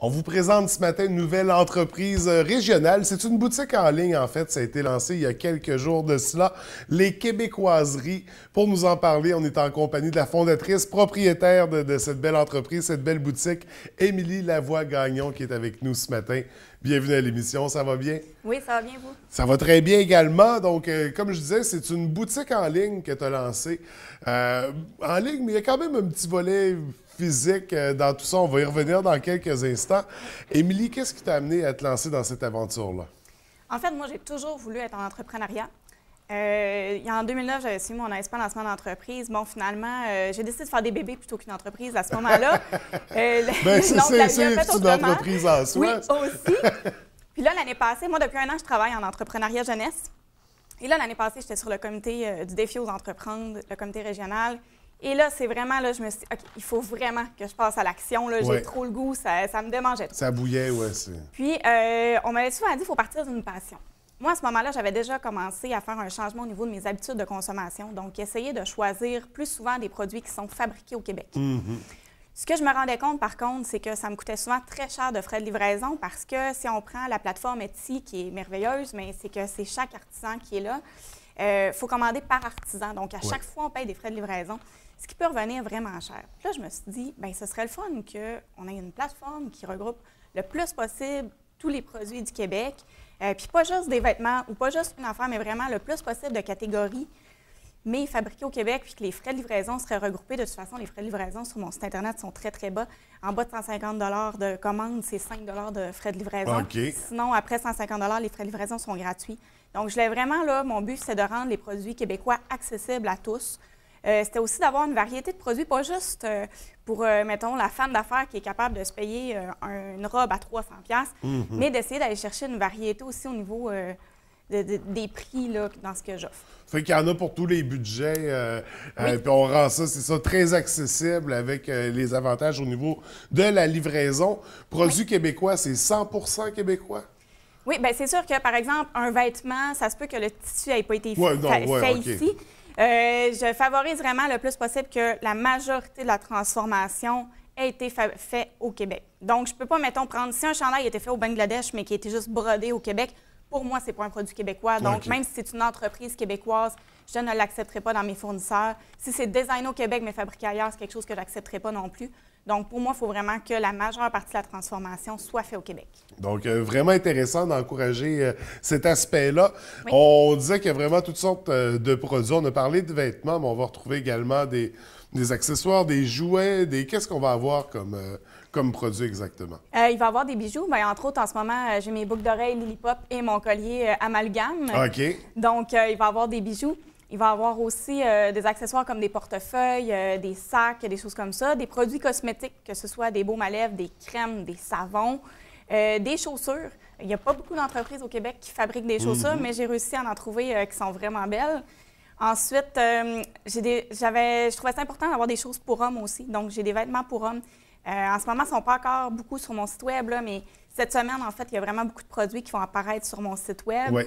On vous présente ce matin une nouvelle entreprise régionale. C'est une boutique en ligne, en fait. Ça a été lancé il y a quelques jours de cela. Les Québécoiseries. Pour nous en parler, on est en compagnie de la fondatrice, propriétaire de cette belle entreprise, cette belle boutique, Émilie Lavoie-Gagnon, qui est avec nous ce matin. Bienvenue à l'émission. Ça va bien? Oui, ça va bien, vous? Ça va très bien également. Donc, comme je disais, c'est une boutique en ligne que tu as lancée. En ligne, mais il y a quand même un petit volet physique dans tout ça. On va y revenir dans quelques instants. Émilie, qu'est-ce qui t'a amené à te lancer dans cette aventure-là? En fait, moi, j'ai toujours voulu être en entrepreneuriat. En 2009, j'avais suivi mon ASP en lancement d'entreprise. Bon, finalement, j'ai décidé de faire des bébés plutôt qu'une entreprise à ce moment-là. C'est une entreprise en soi. Oui, aussi. Puis là, l'année passée, moi, depuis un an, je travaille en entrepreneuriat jeunesse. Et là, l'année passée, j'étais sur le comité du défi aux entreprendre, le comité régional. Et là, c'est vraiment, là, je me suis dit, OK, il faut vraiment que je passe à l'action. J'ai trop le goût, ça me démangeait trop. Ça bouillait, oui. Puis, on m'avait souvent dit qu'il faut partir d'une passion. Moi, à ce moment-là, j'avais déjà commencé à faire un changement au niveau de mes habitudes de consommation. Donc, essayer de choisir plus souvent des produits qui sont fabriqués au Québec. Ce que je me rendais compte, par contre, c'est que ça me coûtait souvent très cher de frais de livraison parce que si on prend la plateforme Etsy, qui est merveilleuse, mais c'est que c'est chaque artisan qui est là, il faut commander par artisan. Donc, à chaque fois, on paye des frais de livraison, ce qui peut revenir vraiment cher. Puis là, je me suis dit, bien, ce serait le fun qu'on ait une plateforme qui regroupe le plus possible tous les produits du Québec, puis pas juste des vêtements ou pas juste une affaire, mais vraiment le plus possible de catégories, mais fabriquées au Québec, puis que les frais de livraison seraient regroupés. De toute façon, les frais de livraison sur mon site Internet sont très, très bas. En bas de 150 de commande, c'est 5 de frais de livraison. Okay. Sinon, après 150 les frais de livraison sont gratuits. Donc, je voulais vraiment, là, mon but, c'est de rendre les produits québécois accessibles à tous. C'était aussi d'avoir une variété de produits, pas juste pour, mettons, la femme d'affaires qui est capable de se payer une robe à 300$, mais d'essayer d'aller chercher une variété aussi au niveau des prix là, dans ce que j'offre. Fait qu'il y en a pour tous les budgets, puis on rend ça, c'est ça, très accessible avec les avantages au niveau de la livraison. Produits québécois, c'est 100% québécois? Oui, bien c'est sûr que, par exemple, un vêtement, ça se peut que le tissu n'ait pas été fait ici. Je favorise vraiment le plus possible que la majorité de la transformation ait été fait au Québec. Donc, je ne peux pas, mettons, prendre... Si un chandail a été fait au Bangladesh, mais qui a été juste brodé au Québec, pour moi, ce n'est pas un produit québécois. Donc, même si c'est une entreprise québécoise, je ne l'accepterai pas dans mes fournisseurs. Si c'est designé au Québec, mais fabriqué ailleurs, c'est quelque chose que je n'accepterai pas non plus. Donc, pour moi, il faut vraiment que la majeure partie de la transformation soit faite au Québec. Donc, vraiment intéressant d'encourager cet aspect-là. Oui. On disait qu'il y a vraiment toutes sortes de produits. On a parlé de vêtements, mais on va retrouver également des accessoires, des jouets, Qu'est-ce qu'on va avoir comme produit exactement? Il va y avoir des bijoux. Bien, entre autres, en ce moment, j'ai mes boucles d'oreilles Lily Pop et mon collier amalgame. OK. Donc, il va y avoir des bijoux. Il va y avoir aussi des accessoires comme des portefeuilles, des sacs, des choses comme ça, des produits cosmétiques, que ce soit des baumes à lèvres, des crèmes, des savons, des chaussures. Il n'y a pas beaucoup d'entreprises au Québec qui fabriquent des chaussures, mais j'ai réussi à en trouver qui sont vraiment belles. Ensuite, je trouvais ça important d'avoir des choses pour hommes aussi. Donc, j'ai des vêtements pour hommes. En ce moment, ils ne sont pas encore beaucoup sur mon site web, là, mais cette semaine, en fait, il y a vraiment beaucoup de produits qui vont apparaître sur mon site web. Oui.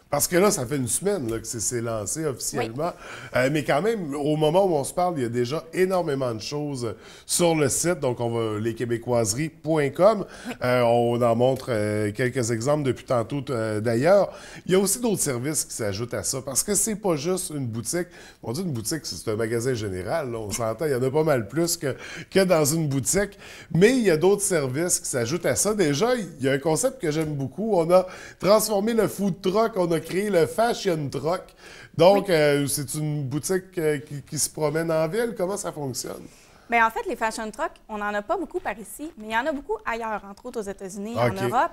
Parce que là, ça fait une semaine là, que c'est lancé officiellement. Oui. Mais quand même, au moment où on se parle, il y a déjà énormément de choses sur le site. Donc, on va lesquébécoiseries.com. Oui. On en montre quelques exemples depuis tantôt d'ailleurs. Il y a aussi d'autres services qui s'ajoutent à ça. Parce que c'est pas juste une boutique. On dit une boutique, c'est un magasin général. Là, on s'entend, il y en a pas mal plus que dans une boutique. Mais il y a d'autres services qui s'ajoutent à ça. Déjà, il y a un concept que j'aime beaucoup. On a transformé le food truck, on a créé le Fashion Truck. Donc, c'est une boutique qui se promène en ville. Comment ça fonctionne? Bien, en fait, les Fashion Trucks, on n'en a pas beaucoup par ici, mais il y en a beaucoup ailleurs, entre autres aux États-Unis, en Europe.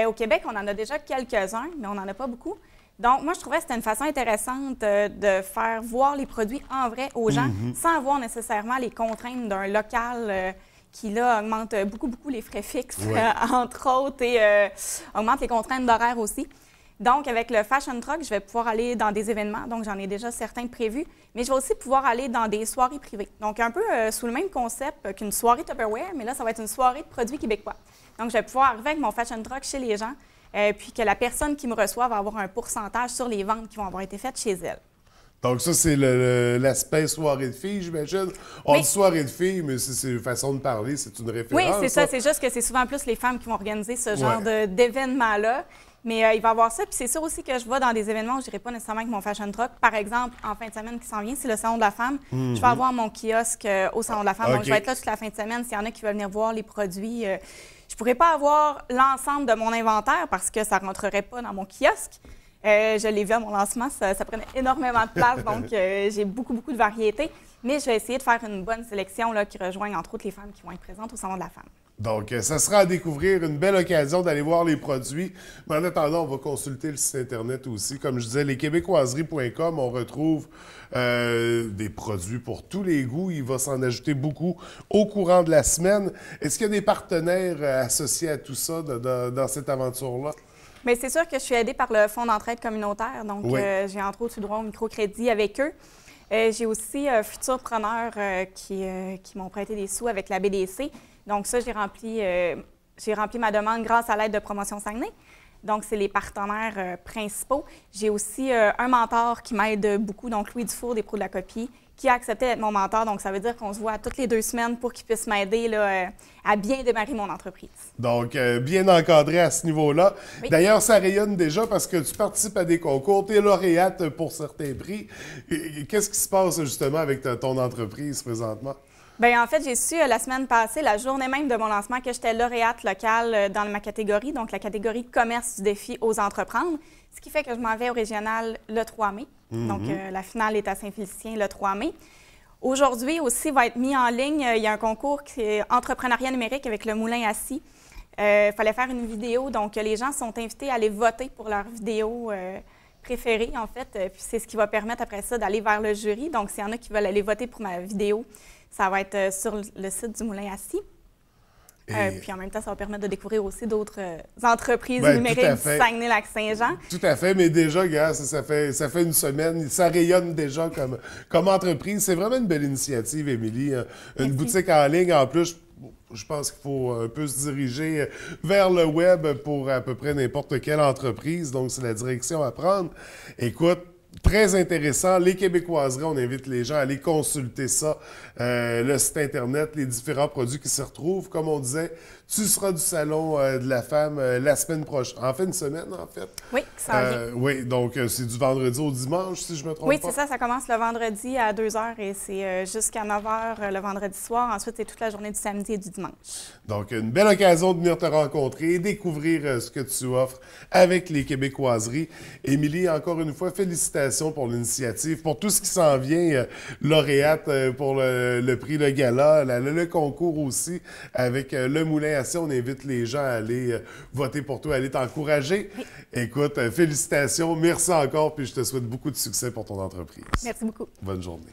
Au Québec, on en a déjà quelques-uns, mais on n'en a pas beaucoup. Donc, moi, je trouvais que c'était une façon intéressante de faire voir les produits en vrai aux gens, sans avoir nécessairement les contraintes d'un local qui, là, augmente beaucoup, beaucoup les frais fixes, entre autres, et augmente les contraintes d'horaire aussi. Donc, avec le Fashion Truck, je vais pouvoir aller dans des événements. Donc, j'en ai déjà certains prévus. Mais je vais aussi pouvoir aller dans des soirées privées. Donc, un peu sous le même concept qu'une soirée Tupperware, mais là, ça va être une soirée de produits québécois. Donc, je vais pouvoir arriver avec mon Fashion Truck chez les gens, puis que la personne qui me reçoit va avoir un pourcentage sur les ventes qui vont avoir été faites chez elle. Donc ça, c'est l'aspect soirée de filles, j'imagine. On dit soirée de filles, mais c'est une façon de parler, c'est une référence. Oui, c'est ça. C'est juste que c'est souvent plus les femmes qui vont organiser ce genre d'événement-là. Mais il va y avoir ça. Puis c'est sûr aussi que je vais dans des événements où je n'irai pas nécessairement avec mon fashion truck. Par exemple, en fin de semaine qui s'en vient, c'est le Salon de la femme. Je vais avoir mon kiosque au Salon de la femme. Donc, je vais être là toute la fin de semaine. S'il y en a qui veulent venir voir les produits, je ne pourrais pas avoir l'ensemble de mon inventaire parce que ça ne rentrerait pas dans mon kiosque. Je l'ai vu à mon lancement, ça prenait énormément de place. Donc, j'ai beaucoup de variétés. Mais je vais essayer de faire une bonne sélection là, qui rejoigne entre autres les femmes qui vont être présentes au Salon de la femme. Donc, ça sera à découvrir, une belle occasion d'aller voir les produits. Mais en attendant, on va consulter le site Internet aussi. Comme je disais, lesquébécoiseries.com, on retrouve des produits pour tous les goûts. Il va s'en ajouter beaucoup au courant de la semaine. Est-ce qu'il y a des partenaires associés à tout ça dans cette aventure-là? Bien, c'est sûr que je suis aidée par le Fonds d'entraide communautaire. Donc, j'ai entre autres eu droit au microcrédit avec eux. J'ai aussi Futurpreneurs qui m'ont prêté des sous avec la BDC. Donc ça, j'ai rempli ma demande grâce à l'aide de Promotion Saguenay. Donc, c'est les partenaires principaux. J'ai aussi un mentor qui m'aide beaucoup, donc Louis Dufour des Pros de la copie, qui a accepté d'être mon mentor. Donc, ça veut dire qu'on se voit toutes les 2 semaines pour qu'il puisse m'aider à bien démarrer mon entreprise. Donc, bien encadré à ce niveau-là. Oui. D'ailleurs, ça rayonne déjà parce que tu participes à des concours, tu es lauréate pour certains prix. Qu'est-ce qui se passe justement avec ton entreprise présentement? Bien, en fait, j'ai su la semaine passée, la journée même de mon lancement, que j'étais lauréate locale dans ma catégorie, donc la catégorie commerce du défi Ose entreprendre, ce qui fait que je m'en vais au régional le 3 mai. Donc, la finale est à Saint-Félicien le 3 mai. Aujourd'hui aussi va être mis en ligne, il y a un concours qui est entrepreneuriat numérique avec le Moulin à scie. Il fallait faire une vidéo, donc les gens sont invités à aller voter pour leur vidéo préférée, en fait. Puis c'est ce qui va permettre après ça d'aller vers le jury. Donc, s'il y en a qui veulent aller voter pour ma vidéo, ça va être sur le site du Moulin à scie. Puis en même temps, ça va permettre de découvrir aussi d'autres entreprises numériques du Saguenay-Lac-Saint-Jean. Tout à fait, mais déjà, gars, ça fait une semaine, ça rayonne déjà comme entreprise. C'est vraiment une belle initiative, Émilie. Une boutique en ligne, en plus, je pense qu'il faut un peu se diriger vers le web pour à peu près n'importe quelle entreprise. Donc, c'est la direction à prendre. Écoute, très intéressant. Les Québécoiseries, on invite les gens à aller consulter ça, le site Internet, les différents produits qui s'y retrouvent. Comme on disait, tu seras du Salon de la femme la semaine prochaine. En fait, une semaine, en fait. Oui, ça vient. Oui, donc c'est du vendredi au dimanche, si je me trompe pas. Oui, c'est ça. Ça commence le vendredi à 2 h et c'est jusqu'à 9 h le vendredi soir. Ensuite, c'est toute la journée du samedi et du dimanche. Donc, une belle occasion de venir te rencontrer et découvrir ce que tu offres avec les Québécoiseries. Émilie, encore une fois, félicitations pour l'initiative, pour tout ce qui s'en vient, lauréate pour le prix Le Gala, le concours aussi avec le Moulin à scie. On invite les gens à aller voter pour toi, à aller t'encourager. Oui. Écoute, félicitations, merci encore, puis je te souhaite beaucoup de succès pour ton entreprise. Merci beaucoup. Bonne journée.